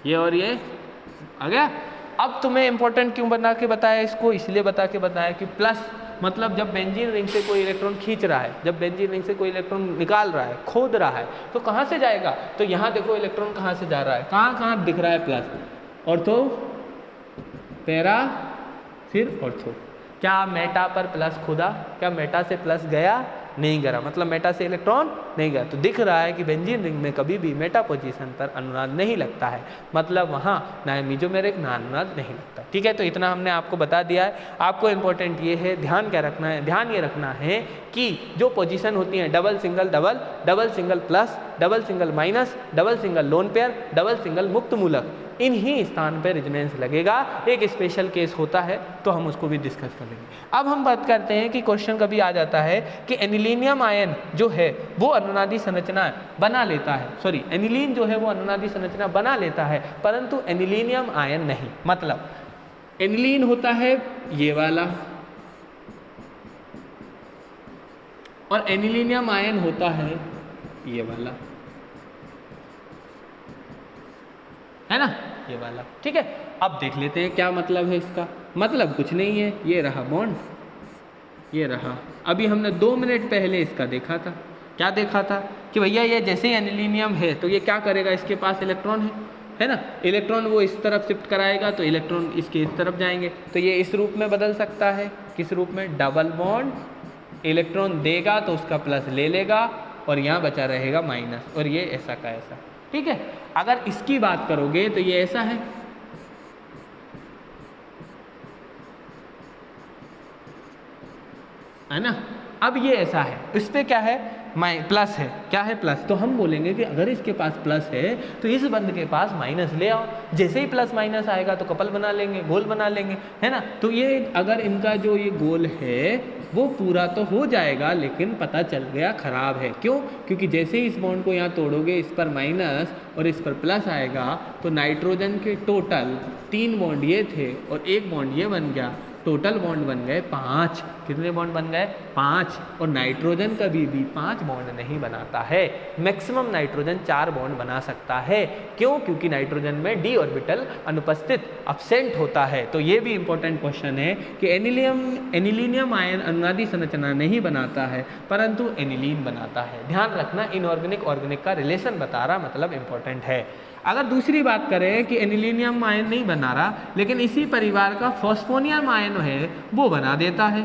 ये और ये आ गया। अब तुम्हें इंपॉर्टेंट क्यों बना के बताया इसको? इसलिए बता के बताया कि प्लस मतलब जब बेंजीन रिंग से कोई इलेक्ट्रॉन खींच रहा है, जब बेंजीन रिंग से कोई इलेक्ट्रॉन निकाल रहा है, खोद रहा है, तो कहाँ से जाएगा? तो यहाँ देखो इलेक्ट्रॉन कहाँ से जा रहा है, कहाँ दिख रहा है? प्लस, ऑर्थो, पैरा, फिर ऑर्थो। क्या मेटा पर प्लस खोदा? क्या मेटा से प्लस गया? नहीं गया, मतलब मेटा से इलेक्ट्रॉन नहीं गया। तो दिख रहा है कि बेंजीन रिंग में कभी भी मेटा पोजीशन पर अनुनाद नहीं लगता है, मतलब वहाँ ना मेसोमेरिक ना अनुनाद नहीं लगता। ठीक है, तो इतना हमने आपको बता दिया है। आपको इम्पोर्टेंट ये है, ध्यान क्या रखना है? ध्यान ये रखना है कि जो पोजीशन होती हैं double single double, double single plus, double single minus, double single lone pair, double single मुक्त मूलक, इन ही स्थान पर रेजोनेंस लगेगा। एक स्पेशल केस होता है तो हम उसको भी डिस्कस कर लेंगे। अब हम बात करते हैं कि क्वेश्चन कभी आ जाता है कि एनिलीनियम आयन जो है वो अनुनादी संरचना बना लेता है, सॉरी एनिलीन जो है वो अनुनादी संरचना बना लेता है, परंतु एनिलीनियम आयन नहीं। मतलब एनिलीन होता है ये वाला, और एनिलीनियम आयन होता है ये वाला, है ना, ये वाला। ठीक है, अब देख लेते हैं क्या मतलब है इसका। मतलब कुछ नहीं है, ये रहा बॉन्ड, ये रहा। अभी हमने 2 मिनट पहले इसका देखा था। क्या देखा था कि भैया ये जैसे ही एनिलीनियम है तो ये क्या करेगा, इसके पास इलेक्ट्रॉन है ना, इलेक्ट्रॉन वो इस तरफ शिफ्ट कराएगा तो इलेक्ट्रॉन इसके इस तरफ जाएंगे, तो ये इस रूप में बदल सकता है। किस रूप में, डबल बॉन्ड, इलेक्ट्रॉन देगा तो उसका प्लस ले लेगा और यहाँ बचा रहेगा माइनस, और ये ऐसा का ऐसा। ठीक है, अगर इसकी बात करोगे तो ये ऐसा है ना। अब ये ऐसा है, इस पे क्या है, प्लस है, क्या है, प्लस। तो हम बोलेंगे कि अगर इसके पास प्लस है तो इस बंद के पास माइनस ले आओ। जैसे ही प्लस माइनस आएगा तो कपल बना लेंगे, गोल बना लेंगे, है ना। तो ये अगर इनका जो ये गोल है वो पूरा तो हो जाएगा, लेकिन पता चल गया खराब है। क्यों? क्योंकि जैसे ही इस बॉन्ड को यहाँ तोड़ोगे, इस पर माइनस और इस पर प्लस आएगा, तो नाइट्रोजन के टोटल 3 बॉन्ड ये थे और 1 बॉन्ड ये बन गया, टोटल बॉन्ड बन गए 5। कितने बॉन्ड बन गए? 5। और नाइट्रोजन कभी भी 5 बॉन्ड नहीं बनाता है, मैक्सिमम नाइट्रोजन 4 बॉन्ड बना सकता है। क्यों? क्योंकि नाइट्रोजन में डी ऑर्बिटल अनुपस्थित, अब्सेंट होता है। तो ये भी इंपॉर्टेंट क्वेश्चन है कि एनिलीनियम आयन अनुनादी संरचना नहीं बनाता है परंतु एनिलीन बनाता है। ध्यान रखना, इनऑर्गेनिक ऑर्गेनिक का रिलेशन बता रहा, मतलब इंपॉर्टेंट है। अगर दूसरी बात करें कि एनिलीनियम आयन नहीं बना रहा, लेकिन इसी परिवार का फॉस्फोनियम आयन है वो बना देता है।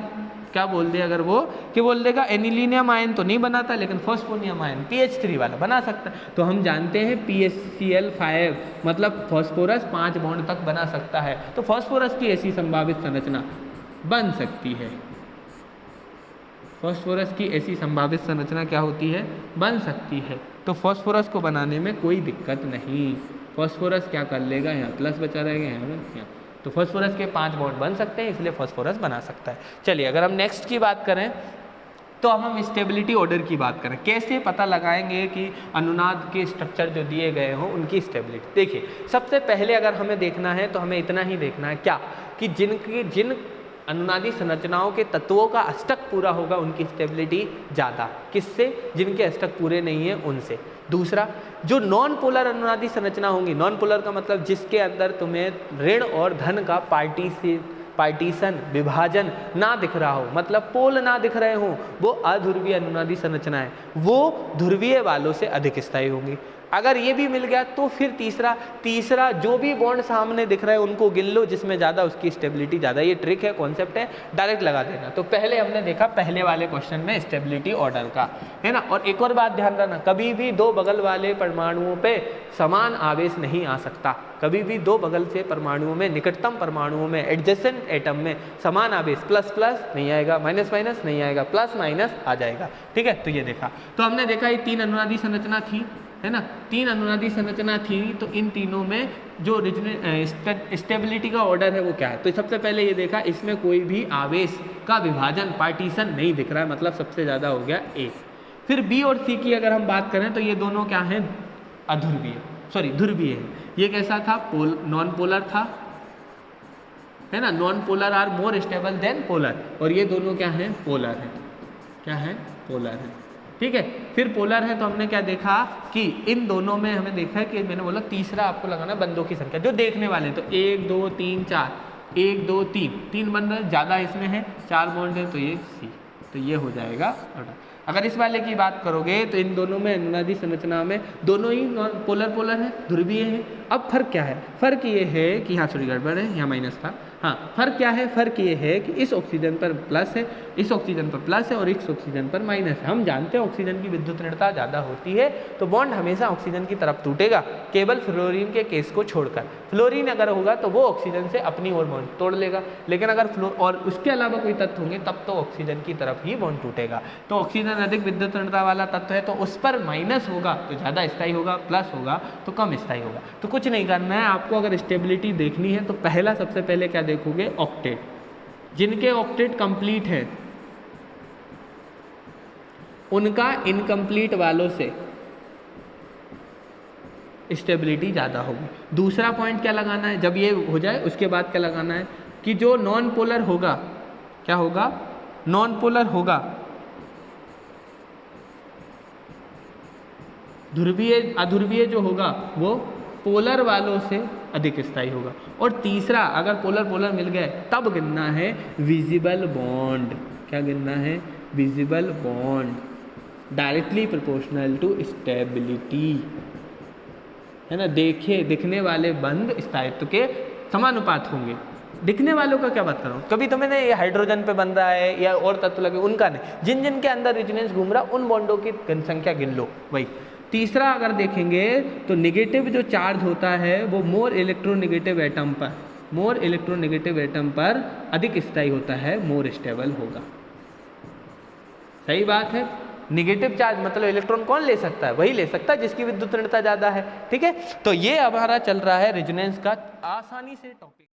क्या बोल दिया अगर वो, कि बोल देगा एनिलीनियम आयन तो नहीं बनाता लेकिन फॉस्फोनियम आयन PH3 वाला बना सकता है। तो हम जानते हैं PHCl5 मतलब फॉस्फोरस 5 बॉन्ड तक बना सकता है। तो फॉस्फोरस की ऐसी संभावित संरचना बन सकती है, फॉस्फोरस की ऐसी संभावित संरचना क्या होती है, बन सकती है। तो फॉस्फोरस को बनाने में कोई दिक्कत नहीं। फॉस्फोरस क्या कर लेगा, यहाँ प्लस बचा रहेगा, यहाँ। तो फॉस्फोरस के 5 बॉन्ड बन सकते हैं, इसलिए फॉस्फोरस बना सकता है। चलिए अगर हम नेक्स्ट की बात करें तो हम स्टेबिलिटी ऑर्डर की बात करें। कैसे पता लगाएंगे कि अनुनाद के स्ट्रक्चर जो दिए गए हों उनकी स्टेबिलिटी। देखिए, सबसे पहले अगर हमें देखना है तो हमें इतना ही देखना है क्या, कि जिन अनुनादी संरचनाओं के तत्वों का अष्टक पूरा होगा उनकी स्टेबिलिटी ज़्यादा, किससे, जिनके अष्टक पूरे नहीं है उनसे। दूसरा, जो नॉन पोलर अनुनादी संरचना होंगी, नॉन पोलर का मतलब जिसके अंदर तुम्हें ऋण और धन का पार्टीशन विभाजन ना दिख रहा हो, मतलब पोल ना दिख रहे हो, वो अध्रुवीय अनुनादी संरचना है, वो ध्रुवीय वालों से अधिक स्थायी होंगी। अगर ये भी मिल गया तो फिर तीसरा जो भी बॉन्ड सामने दिख रहा है उनको गिन लो, जिसमें ज़्यादा उसकी स्टेबिलिटी ज़्यादा। ये ट्रिक है, कॉन्सेप्ट है, डायरेक्ट लगा देना। तो पहले हमने देखा पहले वाले क्वेश्चन में स्टेबिलिटी ऑर्डर का, है ना। और एक और बात ध्यान रखना, कभी भी 2 बगल वाले परमाणुओं पे समान आवेश नहीं आ सकता। कभी भी 2 बगल से परमाणुओं में, निकटतम परमाणुओं में, एडजेसेंट एटम में समान आवेश प्लस प्लस नहीं आएगा, माइनस माइनस नहीं आएगा, प्लस माइनस आ जाएगा। ठीक है, तो ये देखा। तो हमने देखा ये 3 अनुनादी संरचना थी, है ना, 3 अनुनादी संरचना थी। तो इन तीनों में जो स्टेबिलिटी का ऑर्डर है वो क्या है, तो सबसे पहले ये देखा इसमें कोई भी आवेश का विभाजन, पार्टीशन नहीं दिख रहा है, मतलब सबसे ज़्यादा हो गया A। फिर B और C की अगर हम बात करें तो ये दोनों क्या हैं, ध्रुवीय है। ये कैसा था, नॉन पोलर था, है ना, non polar are more stable than polar, और ये दोनों क्या हैं, पोलर है। क्या है, पोलर है। ठीक है, फिर पोलर है तो हमने क्या देखा कि इन दोनों में हमें देखा है कि मैंने बोला तीसरा आपको लगाना बंदों की संख्या जो देखने वाले हैं। तो 1 2 3 4, 1 2 3 बंद ज़्यादा इसमें है, 4 बॉन्ड है, तो ये C, तो ये हो जाएगा ऑर्डर। अगर इस वाले की बात करोगे तो इन दोनों में अनुनादी संरचना में दोनों ही पोलर है, ध्रुवीय है। अब फर्क क्या है, फर्क ये है कि यहाँ थोड़ी गड़बड़ है, यहाँ माइनस था। हाँ, फर्क क्या है, फर्क ये है कि इस ऑक्सीजन पर प्लस है, इस ऑक्सीजन पर प्लस है और इस ऑक्सीजन पर माइनस है। हम जानते हैं ऑक्सीजन की विद्युत ऋणता ज़्यादा होती है तो बॉन्ड हमेशा ऑक्सीजन की तरफ टूटेगा, केवल फ्लोरीन के केस को छोड़कर। फ्लोरीन अगर होगा तो वो ऑक्सीजन से अपनी ओर बॉन्ड तोड़ लेगा, लेकिन अगर और उसके अलावा कोई तत्व होंगे तब तो ऑक्सीजन की तरफ ही बॉन्ड टूटेगा। तो ऑक्सीजन अधिक विद्युत ऋणता वाला तत्व है तो उस पर माइनस होगा तो ज़्यादा स्थायी होगा, प्लस होगा तो कम स्थायी होगा। तो कुछ नहीं करना है आपको, अगर स्टेबिलिटी देखनी है तो सबसे पहले क्या देखोगे, ऑक्टेट। जिनके ऑक्टेट कंप्लीट है उनका इनकम्प्लीट वालों से स्टेबिलिटी ज़्यादा होगी। दूसरा पॉइंट क्या लगाना है, जब ये हो जाए उसके बाद क्या लगाना है कि जो नॉन पोलर होगा, क्या होगा, नॉन पोलर होगा ध्रुवीय अध्रुवीय जो होगा वो पोलर वालों से अधिक स्थायी होगा। और तीसरा, अगर पोलर पोलर मिल गए तब गिनना है विजिबल बॉन्ड। क्या गिनना है? Visible bond directly proportional to stability, है ना। दिखने वाले बंध स्थायित्व के समानुपात होंगे। दिखने वालों का क्या बात कर रहा हूँ, कभी तो मैंने ये हाइड्रोजन पे बन रहा है या और तत्व लगे, उनका नहीं, जिन जिन के अंदर रेजोनेंस घूम रहा उन बॉन्डों की संख्या गिन लो वही। तीसरा अगर देखेंगे तो निगेटिव जो चार्ज होता है वो मोर इलेक्ट्रोनेगेटिव एटम पर अधिक स्थायी होता है, मोर स्टेबल होगा। सही बात है। निगेटिव चार्ज मतलब इलेक्ट्रॉन कौन ले सकता है? वही ले सकता है जिसकी विद्युत ऋणता ज्यादा है। ठीक है, तो ये हमारा चल रहा है रेजोनेंस का आसानी से टॉपिक।